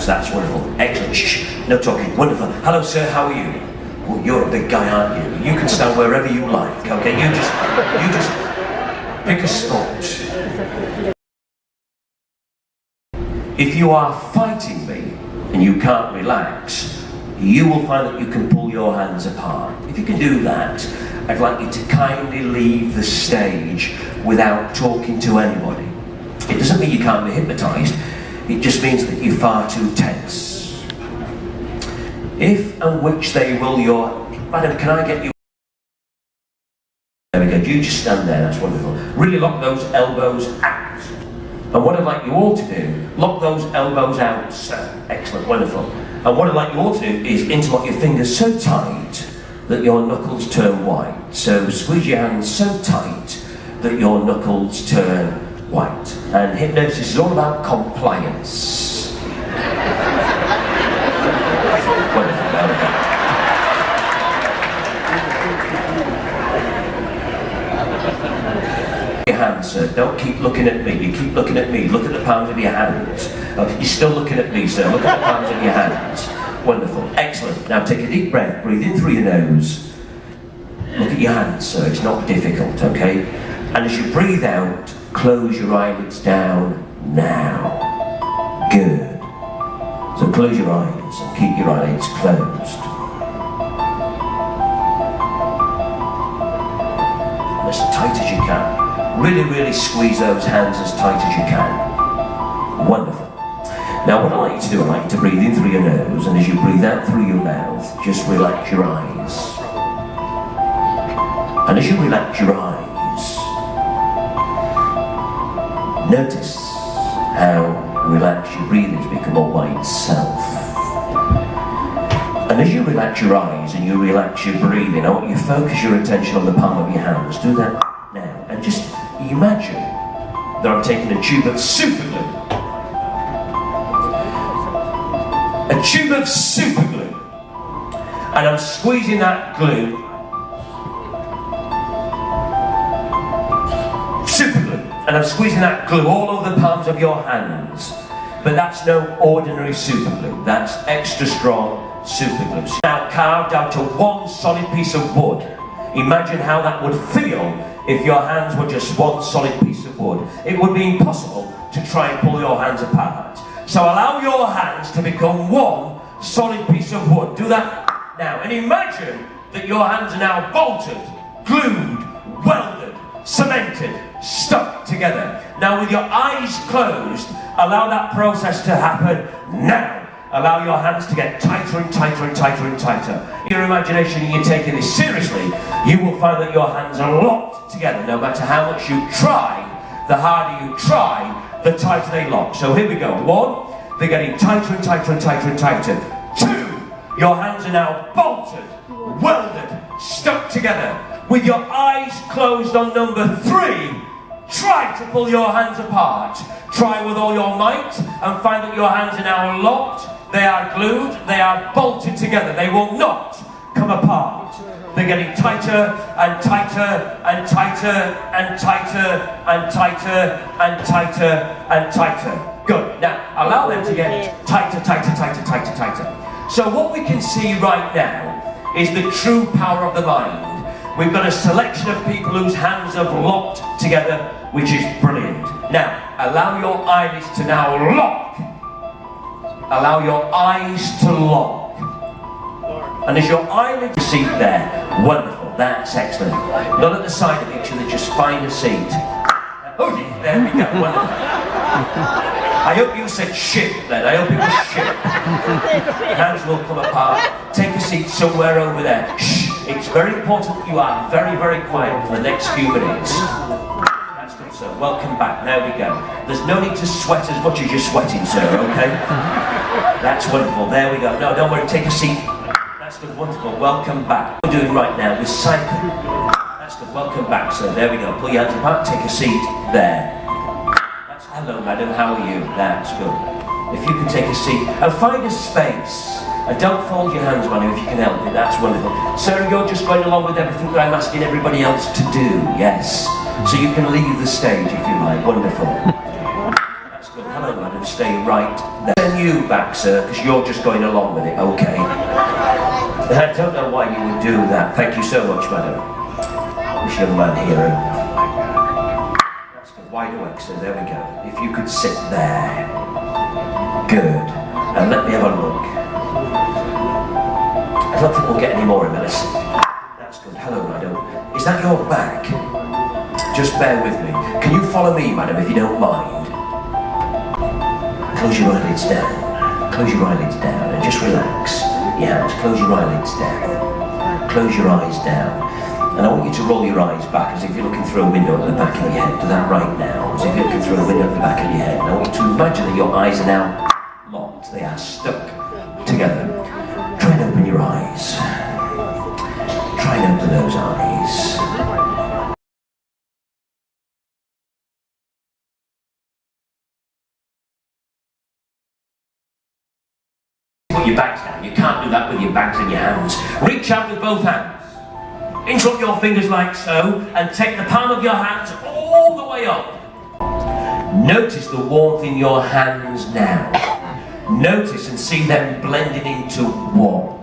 That's wonderful. Excellent. Shh, no talking. Wonderful. Hello, sir. How are you? Well, you're a big guy, aren't you? You can stand wherever you like. Okay. You just pick a spot. If you are fighting me and you can't relax, you will find that you can pull your hands apart. If you can do that, I'd like you to kindly leave the stage without talking to anybody. It doesn't mean you can't be hypnotized, it just means that you're far too tense. If and which they will your... Madam, can I get you... There we go, you just stand there, that's wonderful. Really lock those elbows out. And what I'd like you all to do, lock those elbows out, sir. Excellent, wonderful. And what I'd like you all to do is interlock your fingers so tight that your knuckles turn white. So squeeze your hands so tight that your knuckles turn white. And hypnosis is all about compliance. Wonderful, there we go. Your hands, sir. Don't keep looking at me. You keep looking at me. Look at the palms of your hands. You're still looking at me, sir. Look at the palms of your hands. Wonderful. Excellent. Now take a deep breath. Breathe in through your nose. Look at your hands, sir. It's not difficult, okay? And as you breathe out, close your eyelids down now. Good. So close your eyes and keep your eyelids closed. As tight as you can. Really, really squeeze those hands as tight as you can. Wonderful. Now what I'd like you to do, I'd like you to breathe in through your nose, and as you breathe out through your mouth, just relax your eyes. And as you relax your eyes, notice how relaxed your breathing has become all by itself. And as you relax your eyes and you relax your breathing, I want you to focus your attention on the palm of your hands. Do that now. And just imagine that I'm taking a tube of super glue. A tube of super glue. And I'm squeezing that glue. Super glue. And I'm squeezing that glue all over the palms of your hands. But that's no ordinary super glue. That's extra strong super glue. Now carved out of one solid piece of wood. Imagine how that would feel if your hands were just one solid piece of wood. It would be impossible to try and pull your hands apart. So allow your hands to become one solid piece of wood. Do that now. And imagine that your hands are now bolted, glued, welded, cemented, stuck together. Now with your eyes closed, allow that process to happen now. Allow your hands to get tighter and tighter and tighter and tighter. Your imagination, and you're taking this seriously, you will find that your hands are locked together. No matter how much you try, the harder you try, the tighter they lock. So here we go. 1, they're getting tighter and tighter and tighter and tighter. 2, your hands are now bolted, welded, stuck together. With your eyes closed on number 3, try to pull your hands apart. Try with all your might and find that your hands are now locked. They are glued, they are bolted together. They will not come apart. They're getting tighter and tighter and tighter and tighter and tighter and tighter and tighter. Good. Now, allow them to get tighter, tighter, tighter, tighter, tighter. So what we can see right now is the true power of the mind. We've got a selection of people whose hands have locked together, which is brilliant. Now, allow your eyelids to now lock. Allow your eyes to lock. And as your eyelids seat there, wonderful, that's excellent. Not at the side of each other, just find a seat. Oh, there we go, wonderful. I hope you said shit then, I hope it was shit. Hands will come apart. Take a seat somewhere over there. Shh, it's very important that you are very, very quiet for the next few minutes. That's good, sir. Welcome back. There we go. There's no need to sweat as much as you're sweating, sir, okay? That's wonderful. There we go. No, don't worry. Take a seat. That's good. Wonderful. Welcome back. What we're doing right now is cycle. That's good. Welcome back, sir. There we go. Pull your hands apart. Take a seat there. That's hello, madam. How are you? That's good. If you can take a seat and find a space. And don't fold your hands, madam, if you can help it. That's wonderful. Sir, you're just going along with everything that I'm asking everybody else to do. Yes. So you can leave the stage if you like. Wonderful. That's good. Hello, madam. will stay right there. Send you back, sir, because you're just going along with it, okay? I don't know why you would do that. Thank you so much, madam. This young man here. That's good. Wide awake, sir. There we go. If you could sit there. Good. And let me have a look. I don't think we'll get any more of this. That's good. Hello, madam. Is that your back? Just bear with me. Can you follow me, madam, if you don't mind? Close your eyelids down. Close your eyelids down and just relax. Your hands. Close your eyelids down. Close your eyes down. And I want you to roll your eyes back as if you're looking through a window at the back of your head. Do that right now. As if you're looking through a window at the back of your head. And I want you to imagine that your eyes are now locked. They are stuck together. Try and open your eyes. Try and open those eyes. Put your bags down. You can't do that with your bags in your hands. Reach out with both hands. Interlock your fingers like so, and take the palm of your hands all the way up. Notice the warmth in your hands now. Notice and see them blending into one.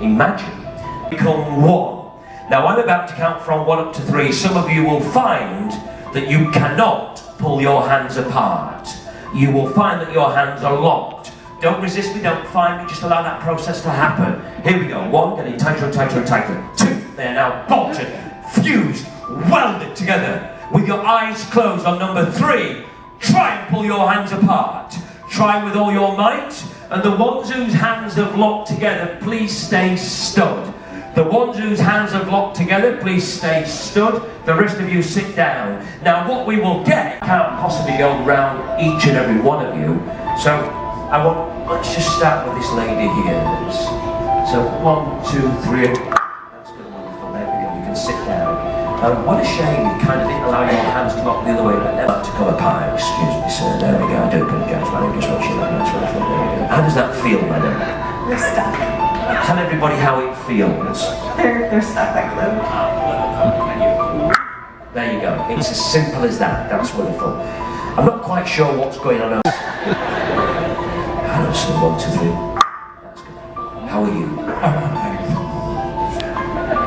Imagine. Become one. Now I'm about to count from 1 up to 3. Some of you will find that you cannot pull your hands apart. You will find that your hands are locked. Don't resist me, don't find me, just allow that process to happen. Here we go. 1, getting tighter and tighter and tighter. 2, they are now bolted, fused, welded together. With your eyes closed on number 3, try and pull your hands apart. Try with all your might. And the ones whose hands have locked together, please stay stood. The ones whose hands have locked together, please stay stood. The rest of you sit down. Now what we will get, can't possibly go around each and every one of you. So let's just start with this lady here. So 1, 2, 3. That's good, wonderful. There we go. You can sit down. What a shame you kind of didn't allow your hands to lock the other way. But never to come apart. Excuse me, sir. There we go. I do apologise, madam. Just watching that. That's wonderful. There we go. How does that feel, madam? They're stuck. Tell everybody how it feels. They're stuck like glue. There you go. It's as simple as that. That's wonderful. I'm not quite sure what's going on. Hello, sir. 1, 2, 3. That's good. How are you?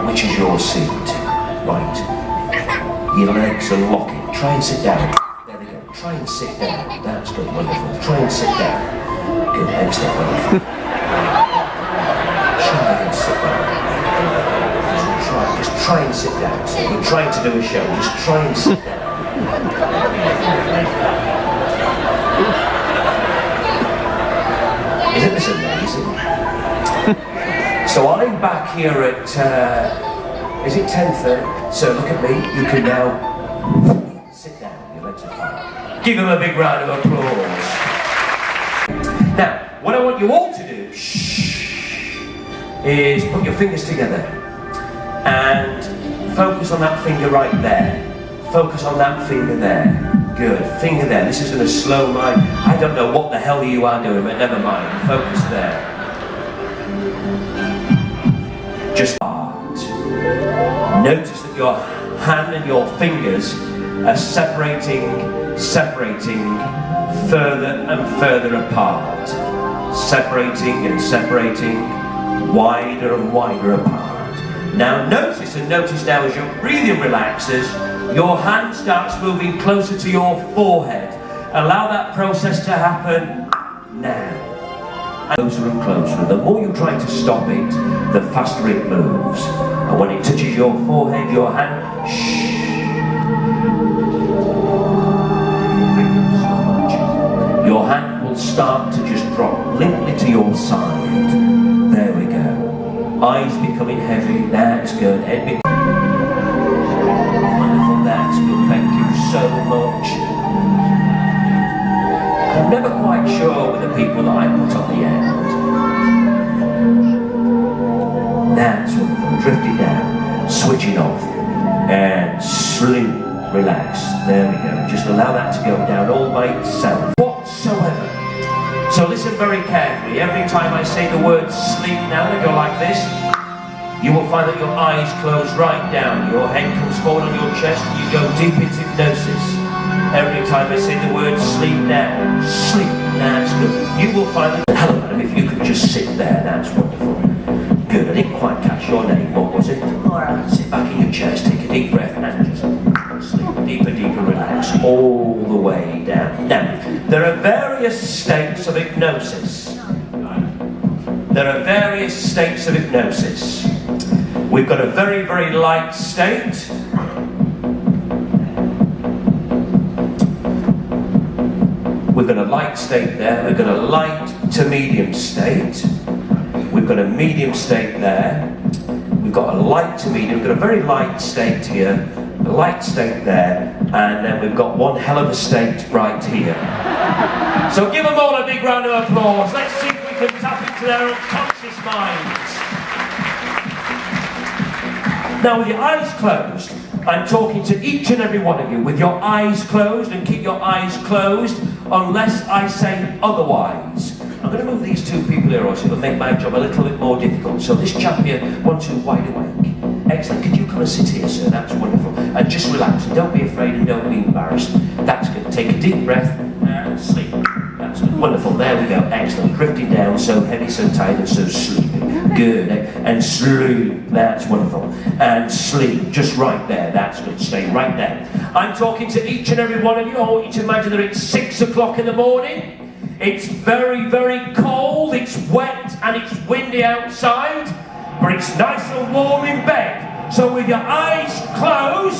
Which is your seat? Right. Your legs are locking. Try and sit down. There we go. Try and sit down. That's good. Wonderful. Try and sit down. Good. Excellent. Wonderful. Try and sit down. Just try and sit down. So we're trying to do a show. Just try and sit down. Isn't this amazing? So I'm back here at, is it 10:30? So look at me, you can now sit down, your legs are fine. Give them a big round of applause. Now, what I want you all to do, is put your fingers together and focus on that finger right there. Focus on that finger there. Good. Finger there. This is going to slow my... I don't know what the hell you are doing, but never mind. Focus there. Just start. Notice that your hand and your fingers are separating further and further apart. Separating and separating, wider and wider apart. Now notice now as your breathing relaxes, your hand starts moving closer to your forehead. Allow that process to happen now. Closer and closer. The more you try to stop it, the faster it moves. And when it touches your forehead, your hand, your hand will start to just drop limply to your side. There we go. Eyes becoming heavy. That's good. Head becoming wonderful. That's good. Thank you so much. I'm never quite sure with the people that I put on the end. That's wonderful. Drift it down. Switch it off. And sleep. Relax. There we go. Just allow that to go down all by itself. Whatsoever. So listen very carefully. Every time I say the word sleep now, they go like this. You will find that your eyes close right down. Your head comes forward on your chest and you go deep into hypnosis. Every time I say the word sleep now, sleep, that's good. You will find that, hello madam, if you could just sit there, that's wonderful. Good, I didn't quite catch your name, what was it? Laura. Sit back in your chairs, take a deep breath and just sleep. Deeper, deeper, relax, all the way down. Now, there are various states of hypnosis. There are various states of hypnosis. We've got a very, very light state. We've got a light state there. We've got a light to medium state. We've got a medium state there. We've got a light to medium. We've got a very light state here, a light state there, and then we've got one hell of a state right here. So give them all a big round of applause. Let's see if we can tap into their unconscious minds. Now with your eyes closed, I'm talking to each and every one of you with your eyes closed, and keep your eyes closed unless I say otherwise. I'm going to move these two people here also to make my job a little bit more difficult. So this chap here, 1, 2, wide awake. Excellent. Could you come and sit here, sir? That's wonderful. And just relax. And don't be afraid and don't be embarrassed. That's good. Take a deep breath and sleep. That's good. Wonderful. There we go. Excellent. Drifting down, so heavy, so tight, and so sleepy. Good. And sleep. That's wonderful. And sleep. Just right there. That's good. Stay right there. I'm talking to each and every one of you. I want you to imagine that it's 6 o'clock in the morning. It's very, very cold, it's wet and it's windy outside, but it's nice and warm in bed. So with your eyes closed,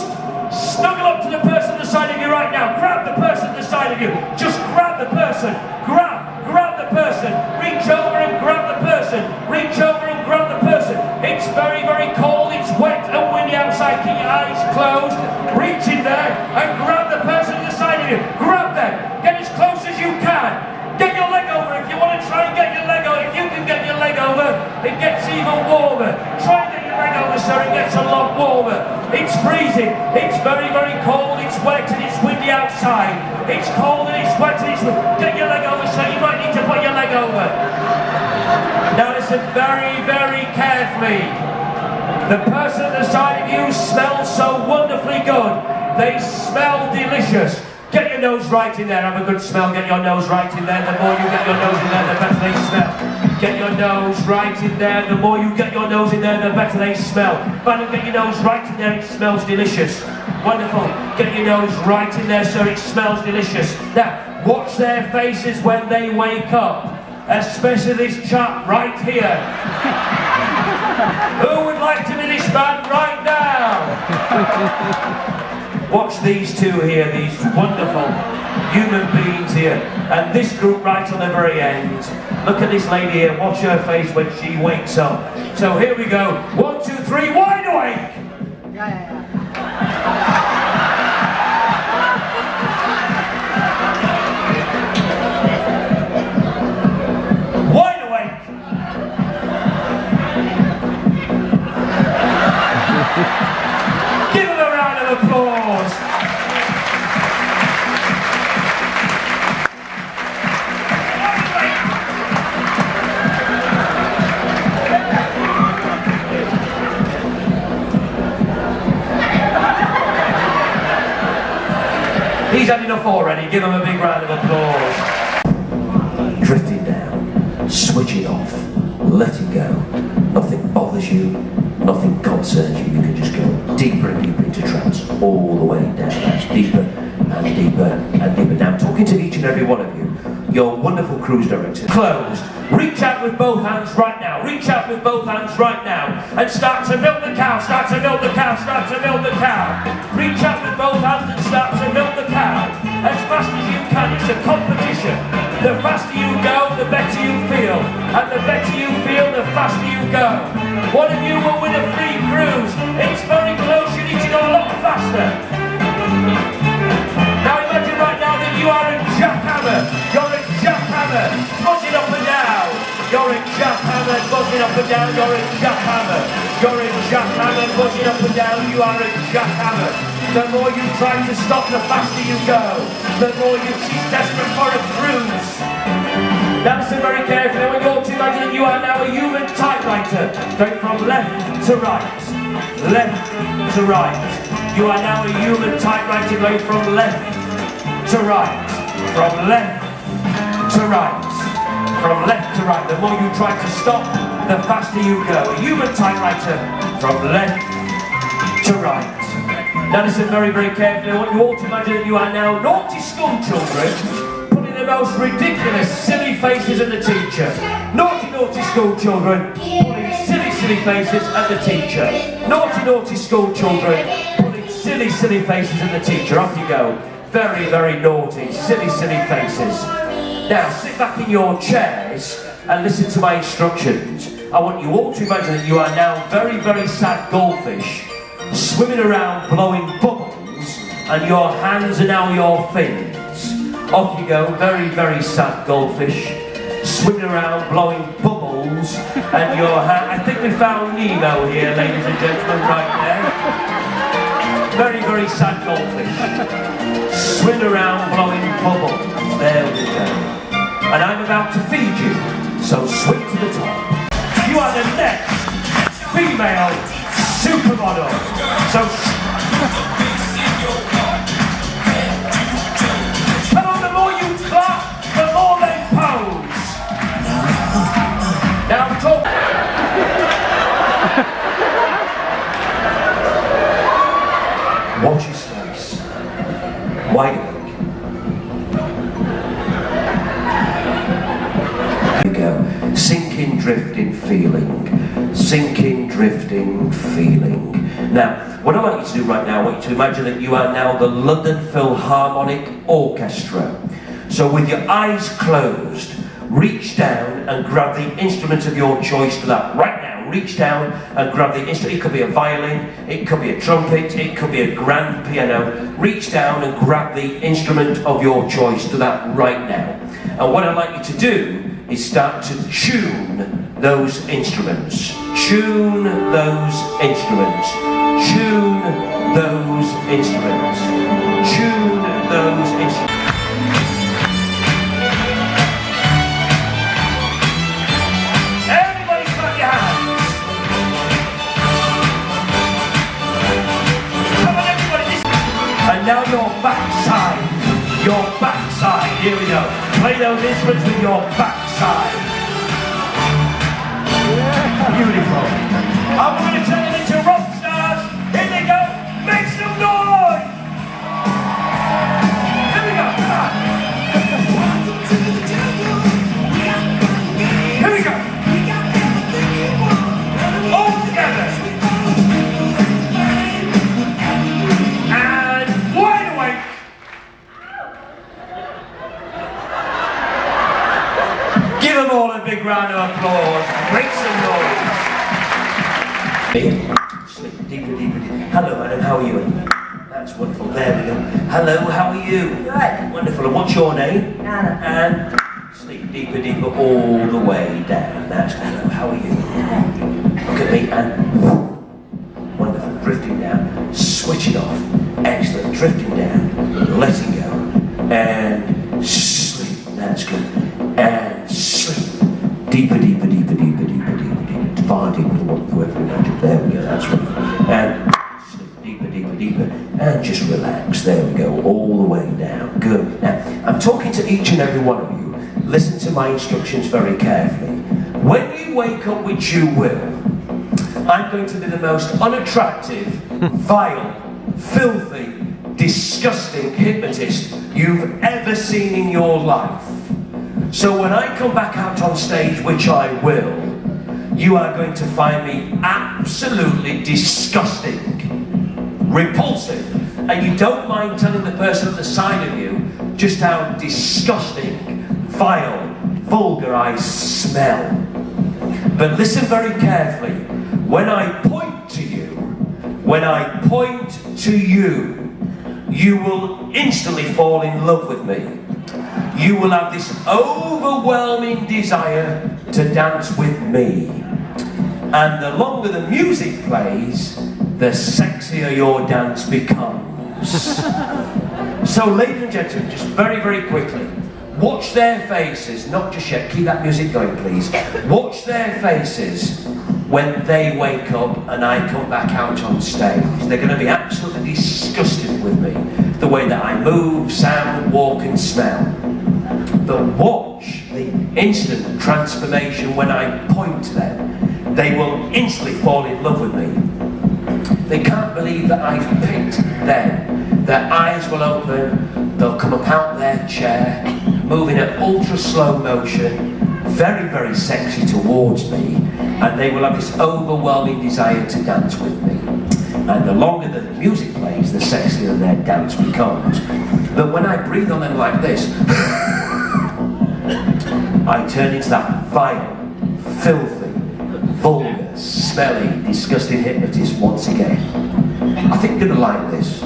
snuggle up to the person at the side of you right now. Grab the person at the side of you. Just grab the person. Grab the person. Reach over and grab the person. Reach over and grab the person. It's very, very cold, it's wet and windy outside. Keep your eyes closed. Reach in there and grab the person at the side of you. Grab them. Get as close as you can. Get your leg over if you want to try and get your leg over. If you can get your leg over, it gets even warmer. Try and get your leg over, sir, it gets a lot warmer. It's freezing, it's very, very cold, it's wet and it's windy outside. It's cold and it's wet and it's windy. Get your leg over, sir, you might need to put your leg over. Now listen very, very carefully. The person at the side of you smells so wonderfully good. They smell delicious. Get your nose right in there, have a good smell, get your nose right in there. The more you get your nose in there, the better they smell. Get your nose right in there, the more you get your nose in there, the better they smell. Madam, get your nose right in there, it smells delicious. Wonderful. Get your nose right in there, sir, it smells delicious. Now, watch their faces when they wake up, especially this chap right here. Who would like to be this man right now? Watch these two here, these wonderful human beings here, and this group right on the very end. Look at this lady here, watch her face when she wakes up. So here we go, 1, 2, 3, wide awake! Yeah. Wide awake! Give them a round of applause! He's had enough already, give him a big round of applause. Drifting down, switching off, letting go. Nothing bothers you, nothing concerns you. You can just go deeper and deeper into trance, all the way down. That's deeper and deeper and deeper. Now I'm talking to each and every one of you. Your wonderful cruise director. Closed. Reach out with both hands right now. Reach out with both hands right now. And start to milk the cow. Start to milk the cow. Start to milk the cow. Reach out with both hands and start to milk the cow. As fast as you can. It's a competition. The faster you go, the better you feel. And the better you feel, the faster you go. One of you will win a free cruise. It's very close. You need to go a lot faster. Now imagine right now that you are a jackhammer. You're a jackhammer, buzzing up and down. You're a jackhammer, buzzing up and down. You're a jackhammer. You're a jackhammer, buzzing up and down. You are a jackhammer. The more you try to stop, the faster you go. The more she's desperate for a cruise. Now listen very carefully. When you're to imagine that you are now a human typewriter, going from left to right. Left to right. You are now a human typewriter going from left to right, from left to right, from left to right. The more you try to stop, the faster you go. A human typewriter, from left to right. Now listen very, very carefully. I want you all to imagine that you are now naughty school children, putting the most ridiculous, silly faces at the teacher. Naughty, naughty school children, putting silly, silly faces at the teacher. Naughty, naughty school children, putting silly, silly faces at the teacher. Off you go. Very, very naughty, silly, silly faces. Now sit back in your chairs and listen to my instructions. I want you all to imagine that you are now very, very sad goldfish, swimming around blowing bubbles, and your hands are now your fins. Off you go, very, very sad goldfish, swimming around blowing bubbles, and your hand. I think we found Nemo here, ladies and gentlemen, right there. Very, very sad goldfish, swimming around blowing bubbles. There we go. And I'm about to feed you, so swing to the top. You are the next female supermodel. So come on, the more you clap, the more they pose. Now I'm talking. Watch his face. Wide awake. Here we go. Sinking, drifting, feeling. Sinking, drifting, feeling. Now, what I want you to do right now, I want you to imagine that you are now the London Philharmonic Orchestra. So with your eyes closed, reach down and grab the instrument of your choice to that. Right now, reach down and grab the instrument. It could be a violin, it could be a trumpet, it could be a grand piano. Reach down and grab the instrument of your choice to that right now. And what I'd like you to do is start to tune those instruments. Tune those instruments. Tune those instruments. Tune those instruments. Everybody clap your hands. Come on everybody. And now your backside. Your backside. Here we go. Play those instruments with your backside. Beautiful. I'm going to turn them into rock stars. Here they go. Make some noise. Here we go. Come on. Here we go. All together. And wide awake. Give them all a big round of applause. Make some noise. Sleep deeper, deeper, deeper. Hello, madam, how are you? That's wonderful. There we go. Hello, how are you? Good. Wonderful. And what's your name? Anna. And sleep deeper, deeper, all the way down. That's hello, how are you? Look at me and wonderful. Drifting down. Switch it off. Excellent. Drifting down. Letting go. And sleep. That's good. And sleep. Deeper, deeper, deeper, deeper, deeper, deeper, deeper. Far deeper than what you ever imagined. There we go. That's wonderful. And sleep deeper, deeper, deeper. And just relax. There we go. All the way down. Good. Now, I'm talking to each and every one of you. Listen to my instructions very carefully. When you wake up, which you will, I'm going to be the most unattractive, vile, filthy, disgusting hypnotist you've ever seen in your life. So when I come back out on stage, which I will, you are going to find me absolutely disgusting, repulsive, and you don't mind telling the person at the side of you just how disgusting, vile, vulgar I smell. But listen very carefully. When I point to you, you will instantly fall in love with me. You will have this overwhelming desire to dance with me. And the longer the music plays, the sexier your dance becomes. So ladies and gentlemen, just very, very quickly, watch their faces, not just yet, keep that music going please. Watch their faces when they wake up and I come back out on stage. They're going to be absolutely disgusted with me. the way that I move, sound, walk and smell. But watch the instant transformation when I point to them. They will instantly fall in love with me. They can't believe that I've picked them. Their eyes will open, they'll come up out their chair, moving at ultra slow motion, very, very sexy towards me, and they will have this overwhelming desire to dance with me. And the longer the music plays, the sexier their dance becomes. But when I breathe on them like this, I turn into that vile, filthy, vulgar, smelly, disgusting hypnotist once again. I think you're gonna like this.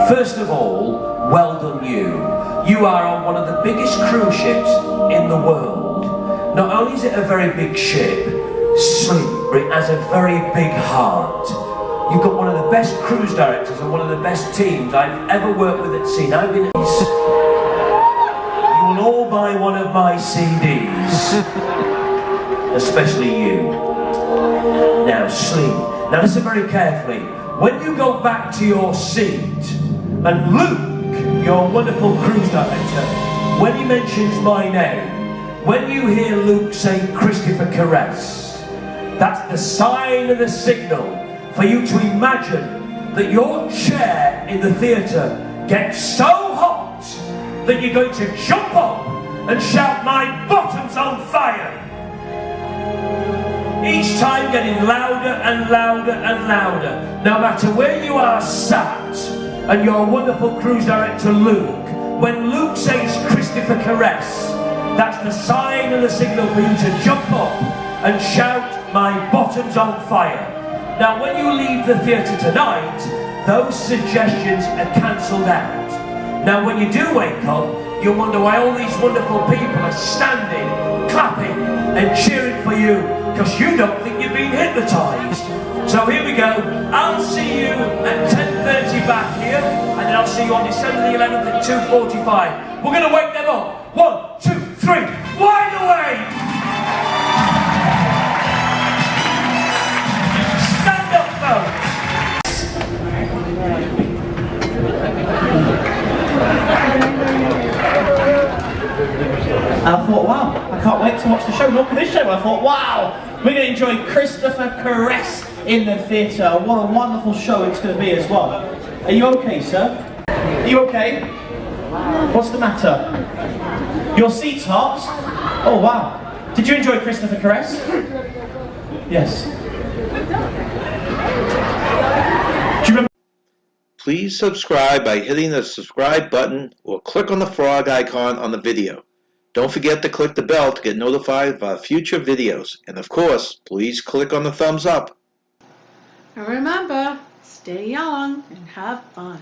First of all, well done you. You are on one of the biggest cruise ships in the world. Not only is it a very big ship, sleep, it has a very big heart. You've got one of the best cruise directors and one of the best teams I've ever worked with at sea. Now, you will all buy one of my CDs, especially you. Now, sleep. Now, listen very carefully. When you go back to your seat, and Luke, your wonderful cruise director, when he mentions my name, when you hear Luke say Christopher Caress, that's the sign and the signal for you to imagine that your chair in the theatre gets so hot that you're going to jump up and shout, "My bottom's on fire!" Each time getting louder and louder and louder. No matter where you are sat, and your wonderful cruise director Luke, when Luke says Christopher Caress, that's the sign and the signal for you to jump up and shout, "My bottom's on fire." Now when you leave the theatre tonight, those suggestions are cancelled out. Now when you do wake up, you'll wonder why all these wonderful people are standing, clapping and cheering for you, because you don't think you've been hypnotized. So here we go. I'll see you at 10:30 back here, and then I'll see you on December the 11th at 2:45. We're going to wake them up. 1, 2, 3, wide awake! Stand up, folks! I thought, wow, I can't wait to watch the show. Look at this show. I thought, wow, we're going to enjoy Christopher Caress in the theatre. What a wonderful show it's going to be as well. Are you okay, sir? Are you okay? What's the matter? Your seat's hot? Oh, wow. Did you enjoy Christopher Caress? Yes. Do you remember? Please subscribe by hitting the subscribe button or click on the frog icon on the video. Don't forget to click the bell to get notified of our future videos. And of course, please click on the thumbs up. And remember, stay young and have fun.